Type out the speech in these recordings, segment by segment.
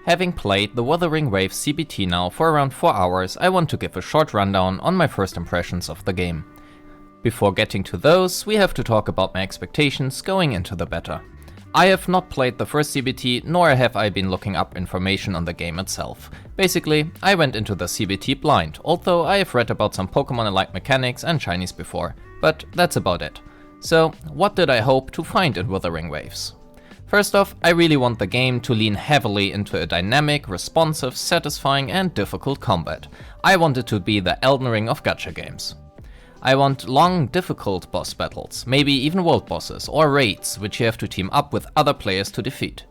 Having played the Wuthering Waves CBT now for around 4 hours, I want to give a short rundown on my first impressions of the game. Before getting to those, we have to talk about my expectations going into the beta. I have not played the first CBT, nor have I been looking up information on the game itself. Basically, I went into the CBT blind, although I have read about some Pokemon-alike mechanics and shinies before, but that's about it. So, what did I hope to find in Wuthering Waves? First off, I really want the game to lean heavily into a dynamic, responsive, satisfying and difficult combat. I want it to be the Elden Ring of gacha games. I want long, difficult boss battles, maybe even world bosses or raids, which you have to team up with other players to defeat.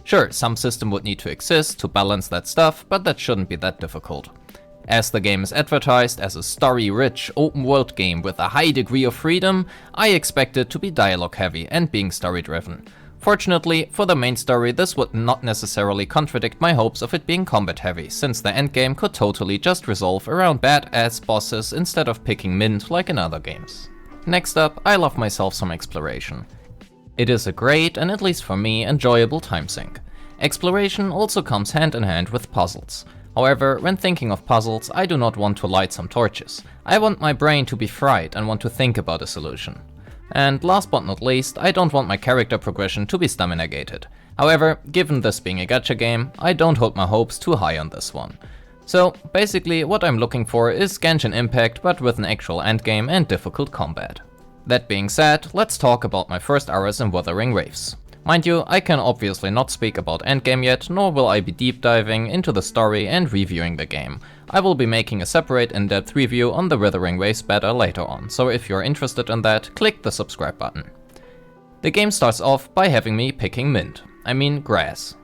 Sure, some system would need to exist to balance that stuff, but that shouldn't be that difficult. As the game is advertised as a story-rich, open-world game with a high degree of freedom, I expect it to be dialogue-heavy and being story-driven. Fortunately, for the main story, this would not necessarily contradict my hopes of it being combat-heavy, since the endgame could totally just resolve around badass bosses instead of picking mint like in other games. Next up, I love myself some exploration. It is a great, and at least for me, enjoyable time sink. Exploration also comes hand in hand with puzzles. However, when thinking of puzzles, I do not want to light some torches. I want my brain to be fried and want to think about a solution. And last but not least, I don't want my character progression to be stamina gated. However, given this being a gacha game, I don't hold my hopes too high on this one. So basically what I'm looking for is Genshin Impact but with an actual endgame and difficult combat. That being said, let's talk about my first hours in Wuthering Waves. Mind you, I can obviously not speak about endgame yet, nor will I be deep diving into the story and reviewing the game. I will be making a separate in-depth review on the Wuthering Waves beta later on, so if you're interested in that, click the subscribe button. The game starts off by having me picking mint, I mean grass.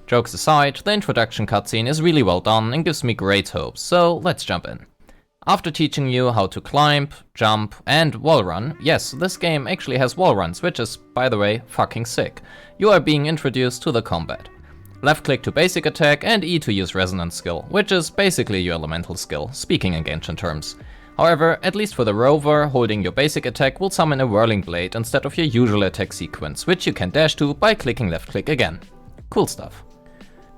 Jokes aside, the introduction cutscene is really well done and gives me great hopes, so let's jump in. After teaching you how to climb, jump and wall run, yes, this game actually has wall runs, which is, by the way, fucking sick, you are being introduced to the combat. Left click to basic attack and E to use resonance skill, which is basically your elemental skill, speaking in Genshin terms. However, at least for the rover, holding your basic attack will summon a whirling blade instead of your usual attack sequence, which you can dash to by clicking left click again. Cool stuff.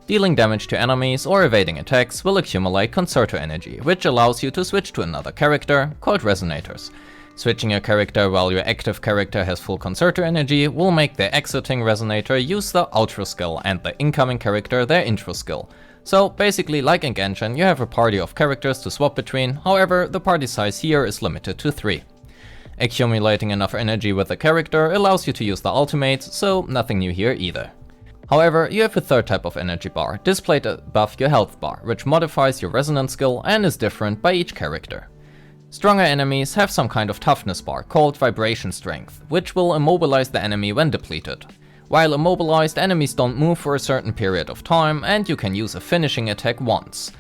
Dealing damage to enemies or evading attacks will accumulate concerto energy, which allows you to switch to another character, called resonators. Switching your character while your active character has full concerto energy will make the exiting resonator use the outro skill and the incoming character their intro skill. So basically, like in Genshin, you have a party of characters to swap between, however the party size here is limited to 3. Accumulating enough energy with a character allows you to use the ultimates, so nothing new here either. However, you have a third type of energy bar, displayed above your health bar, which modifies your resonance skill and is different by each character. Stronger enemies have some kind of toughness bar, called vibration strength, which will immobilize the enemy when depleted. While immobilized, enemies don't move for a certain period of time, and you can use a finishing attack once.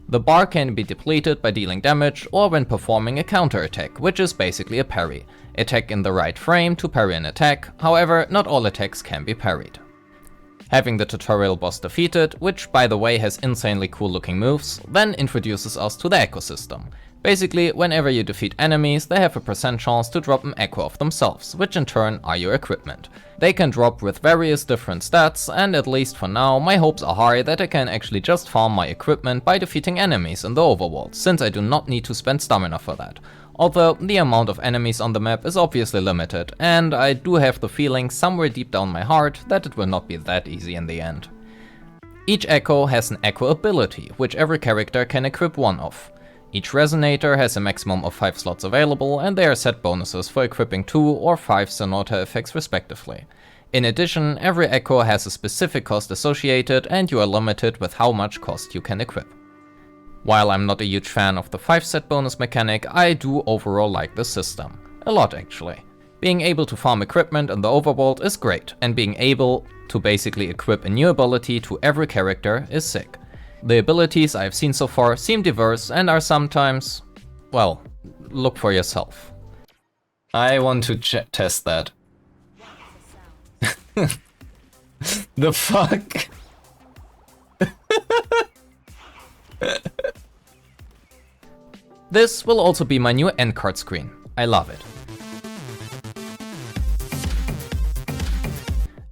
The bar can be depleted by dealing damage or when performing a counter attack, which is basically a parry. Attack in the right frame to parry an attack, however, not all attacks can be parried. Having the tutorial boss defeated, which by the way has insanely cool looking moves, then introduces us to the ecosystem. Basically, whenever you defeat enemies, they have a % chance to drop an echo of themselves, which in turn are your equipment. They can drop with various different stats, and at least for now, my hopes are high that I can actually just farm my equipment by defeating enemies in the overworld, since I do not need to spend stamina for that. Although the amount of enemies on the map is obviously limited, and I do have the feeling somewhere deep down my heart that it will not be that easy in the end. Each echo has an echo ability, which every character can equip one of. Each resonator has a maximum of 5 slots available, and there are set bonuses for equipping 2 or 5 sonata effects respectively. In addition, every echo has a specific cost associated, and you are limited with how much cost you can equip. While I'm not a huge fan of the 5 set bonus mechanic, I do overall like the system. A lot actually. Being able to farm equipment in the overworld is great, and being able to basically equip a new ability to every character is sick. The abilities I've seen so far seem diverse and are sometimes, well, look for yourself. I want to test that. The fuck? This will also be my new end card screen. I love it.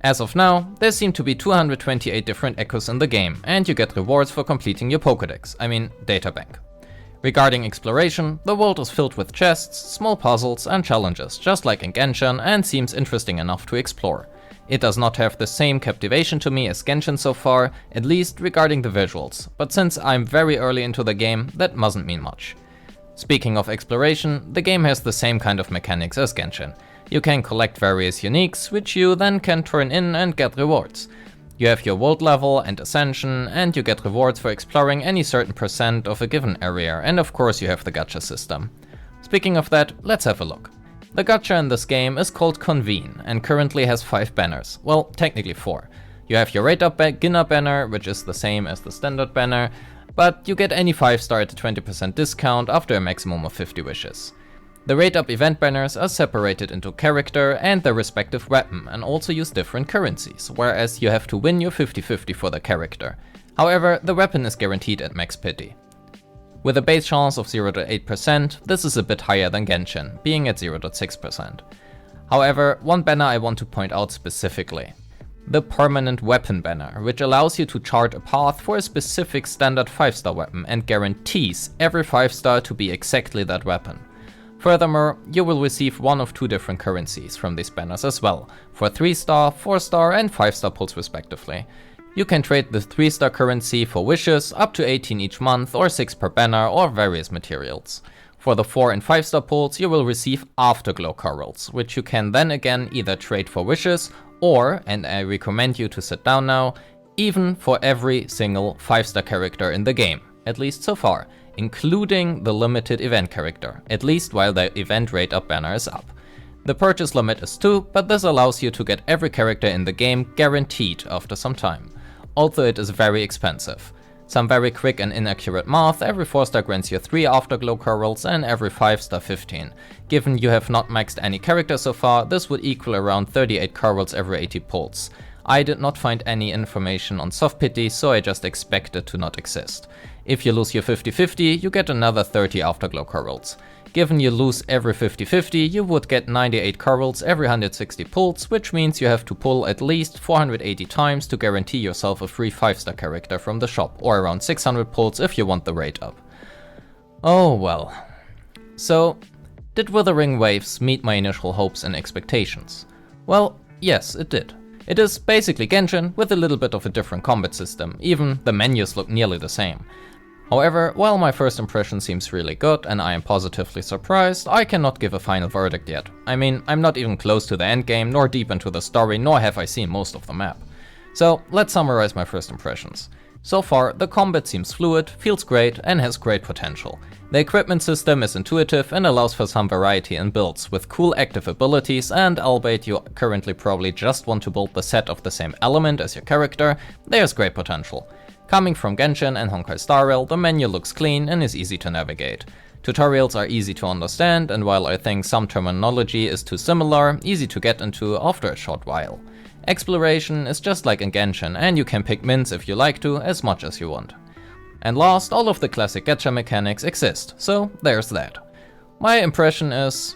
As of now, there seem to be 228 different echoes in the game, and you get rewards for completing your Pokédex, databank. Regarding exploration, the world is filled with chests, small puzzles and challenges, just like in Genshin, and seems interesting enough to explore. It does not have the same captivation to me as Genshin so far, at least regarding the visuals, but since I'm very early into the game, that mustn't mean much. Speaking of exploration, the game has the same kind of mechanics as Genshin. You can collect various uniques, which you then can turn in and get rewards. You have your world level and ascension, and you get rewards for exploring any certain percent of a given area, and of course you have the gacha system. Speaking of that, let's have a look. The gacha in this game is called Convene, and currently has 5 banners, well, technically 4. You have your rate up beginner banner, which is the same as the standard banner, but you get any 5-star at a 20% discount after a maximum of 50 wishes. The rate up event banners are separated into character and their respective weapon and also use different currencies, whereas you have to win your 50-50 for the character. However, the weapon is guaranteed at max pity. With a base chance of 0.8%, this is a bit higher than Genshin, being at 0.6%. However, one banner I want to point out specifically. The permanent weapon banner, which allows you to chart a path for a specific standard 5-star weapon and guarantees every 5-star to be exactly that weapon. Furthermore, you will receive one of 2 different currencies from these banners as well, for 3-star, 4-star and 5-star pulls respectively. You can trade the 3-star currency for wishes, up to 18 each month or 6 per banner or various materials. For the 4 and 5-star pulls you will receive Afterglow corals, which you can then again either trade for wishes or, and I recommend you to sit down now, even for every single 5-star character in the game, at least so far, including the limited event character, at least while the event rate up banner is up. The purchase limit is 2, but this allows you to get every character in the game guaranteed after some time. Although it is very expensive. Some very quick and inaccurate math, every 4-star grants you 3 Afterglow corals and every 5-star 15. Given you have not maxed any character so far, this would equal around 38 corals every 80 pulls. I did not find any information on soft pity, so I just expect it to not exist. If you lose your 50-50, you get another 30 Afterglow corals. Given you lose every 50-50, you would get 98 corals every 160 pulls, which means you have to pull at least 480 times to guarantee yourself a free 5-star character from the shop, or around 600 pulls if you want the rate up. Oh well. So, did Wuthering Waves meet my initial hopes and expectations? Well, yes, it did. It is basically Genshin with a little bit of a different combat system, even the menus look nearly the same. However, while my first impression seems really good and I am positively surprised, I cannot give a final verdict yet. I'm not even close to the endgame, nor deep into the story, nor have I seen most of the map. So, let's summarize my first impressions. So far, the combat seems fluid, feels great, and has great potential. The equipment system is intuitive and allows for some variety in builds, with cool active abilities, and albeit you currently probably just want to build the set of the same element as your character, there's great potential. Coming from Genshin and Honkai Star Rail, the menu looks clean and is easy to navigate. Tutorials are easy to understand, and while I think some terminology is too similar, easy to get into after a short while. Exploration is just like in Genshin, and you can pick mints if you like to, as much as you want. And last, all of the classic gacha mechanics exist, so there's that. My impression is,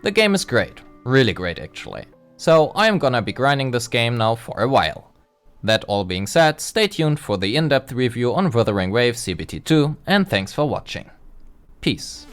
the game is great, really great actually. So I am gonna be grinding this game now for a while. That all being said, stay tuned for the in-depth review on Wuthering Waves CBT2, and thanks for watching. Peace.